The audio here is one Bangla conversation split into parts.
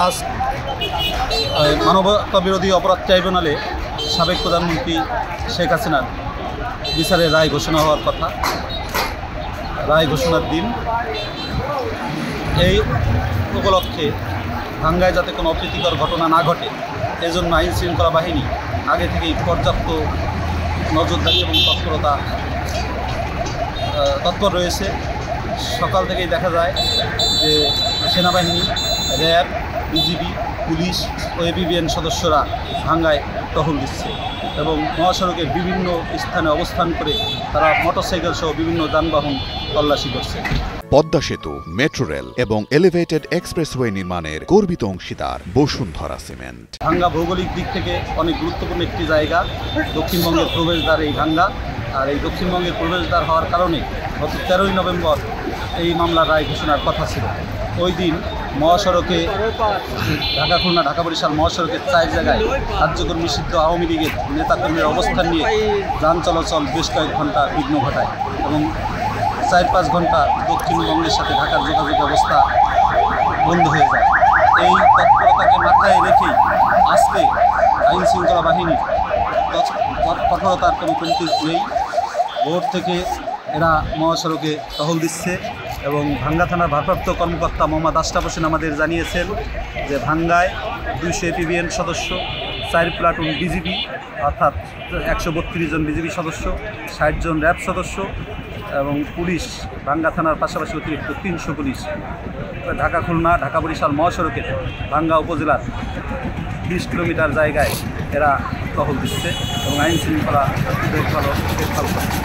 আজ মানবতা বিরোধী অপরাধ ট্রাইব্যুনালে সাবেক প্রধানমন্ত্রী শেখ হাসিনার বিচারের রায় ঘোষণা হওয়ার কথা। রায় ঘোষণার দিন। এই উপলক্ষে ভাঙ্গায় যাতে কোনো অপ্রীতিকর ঘটনা না ঘটে, এজন্য আইন শৃঙ্খলা বাহিনী আগে থেকেই পর্যাপ্ত নজরদারি এবং তৎপর রয়েছে। সকাল থেকেই দেখা যায় যে সেনাবাহিনী, র্যাব, বিজিবি, পুলিশ ও এপিবিএন সদস্যরা ভাঙ্গায় টহল দিচ্ছে এবং মহাসড়কের বিভিন্ন স্থানে অবস্থান করে তারা মোটরসাইকেল সহ বিভিন্ন যানবাহন তল্লাশি করছে। পদ্মা সেতু, মেট্রো রেল এবং এলিভেটেড এক্সপ্রেসওয়ে নির্মাণের গর্বিত অংশীদার বসুন্ধরা সিমেন্ট। ভাঙ্গা ভৌগোলিক দিক থেকে অনেক গুরুত্বপূর্ণ একটি জায়গা। দক্ষিণবঙ্গের প্রবেশদ্বার এই ভাঙ্গা। আর এই দক্ষিণবঙ্গের প্রবেশদ্বার হওয়ার কারণে গত 13ই নভেম্বর এই মামলার রায় ঘোষণার কথা ছিল। ওই দিন মহাসড়কে ঢাকা খুলনা ঢাকা বরিশাল মহাসড়কের 4 জায়গায় কার্যকর নিষিদ্ধ আওয়ামী লীগের নেতাকর্মীর অবস্থান নিয়ে যান চলাচল বেশ কয়েক ঘন্টা বিঘ্ন ঘটায় এবং 4-5 ঘন্টা দক্ষিণবঙ্গের সাথে ঢাকার যোগাযোগ ব্যবস্থা বন্ধ হয়ে যায়। এই তৎপরতাকে মাথায় রেখেই আজকে আইন শৃঙ্খলা বাহিনীর কঠোরতার কোনো কমতি নেই। ভোর থেকে এরা মহাসড়কে টহল দিচ্ছে এবং ভাঙ্গা থানার ভারপ্রাপ্ত কর্মকর্তা মোহাম্মদ আশরাফ হোসেন আমাদের জানিয়েছেন যে ভাঙ্গায় 200 এপিবিএন সদস্য, 4 প্লাটুন বিজিবি অর্থাৎ 132 জন বিজিবি সদস্য, 60 জন র্যাব সদস্য এবং পুলিশ ভাঙ্গা থানার পাশাপাশি অতিরিক্ত 300 পুলিশ ঢাকা খুলনা ঢাকা বরিশাল মহাসড়কের ভাঙ্গা উপজেলার 20 কিলোমিটার জায়গায় এরা টহল দিচ্ছে এবং আইন শৃঙ্খলা দেখভাল করছে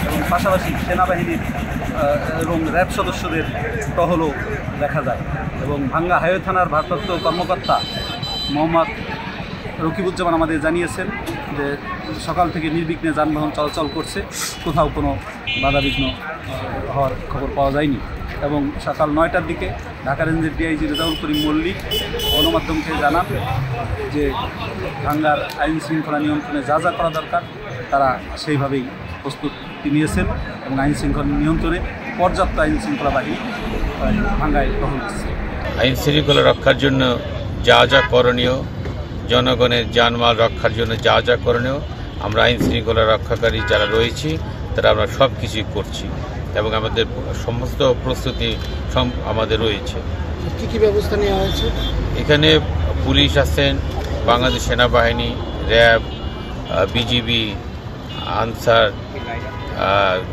এবং পাশাপাশি সেনাবাহিনীর এবং র্যাব সদস্যদের টহলও দেখা যায় এবং ভাঙ্গা হাইওয়ে থানার ভারপ্রাপ্ত কর্মকর্তা মোহাম্মদ রকিবুজ্জামান আমাদের জানিয়েছেন যে সকাল থেকে নির্বিঘ্নে যানবাহন চলাচল করছে, কোথাও কোনো বাধাবিঘ্ন হওয়ার খবর পাওয়া যায়নি। এবং সকাল 9টার দিকে ঢাকা রেঞ্জের ডিআইজি রেজাউল করিম মল্লিক গণমাধ্যমকে জানান যে ভাঙ্গার আইন শৃঙ্খলা নিয়ন্ত্রণে যা যা করা দরকার তারা সেইভাবেই প্রস্তুতি নিয়েছেন এবং আইন শৃঙ্খলা নিয়ন্ত্রণে পর্যাপ্ত আইন শৃঙ্খলা বাহিনী ভাঙ্গায় টহল দিচ্ছে। আইন শৃঙ্খলা রক্ষার জন্য যা যা করণীয়, জনগণের জানমাল রক্ষার জন্য যা যা করণীয়, আমরা আইন শৃঙ্খলা রক্ষাকারী যারা রয়েছি তারা আমরা সব কিছুই করছি এবং আমাদের সমস্ত প্রস্তুতি আমাদের রয়েছে। কী কী ব্যবস্থা নেওয়া হয়েছে? এখানে পুলিশ আছেন, বাংলাদেশ সেনাবাহিনী, র্যাব, বিজিবি, আনসার,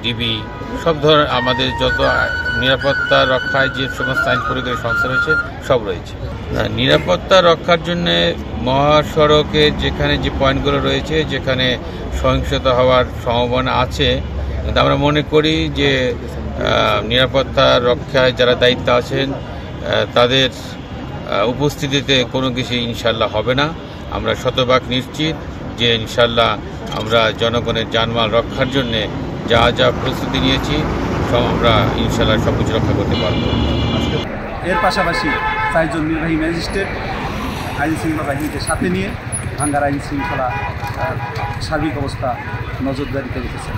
ডিবি, সব ধরনের আমাদের যত নিরাপত্তা রক্ষায় যে সমস্ত আইন পরিকারী সংস্থা রয়েছে সব রয়েছে। নিরাপত্তা রক্ষার জন্যে মহাসড়কে যেখানে যে পয়েন্টগুলো রয়েছে, যেখানে সহিংসতা হওয়ার সম্ভাবনা আছে, কিন্তু আমরা মনে করি যে নিরাপত্তা রক্ষায় যারা দায়িত্ব আছেন তাদের উপস্থিতিতে কোনো কিছু ইনশাল্লাহ হবে না। আমরা শতভাগ নিশ্চিত যে ইনশাল্লাহ আমরা জনগণের জানমাল রক্ষার জন্যে যা যা প্রস্তুতি নিয়েছি সব আমরা ইনশাল্লাহ সব কিছু রক্ষা করতে পারব। এর পাশাপাশি 4 জন নির্বাহী ম্যাজিস্ট্রেট আইন শৃঙ্খলা বাহিনীকে সাথে নিয়ে ভাঙ্গার আইন শৃঙ্খলা সার্বিক অবস্থা নজরদারিতে রেখেছেন।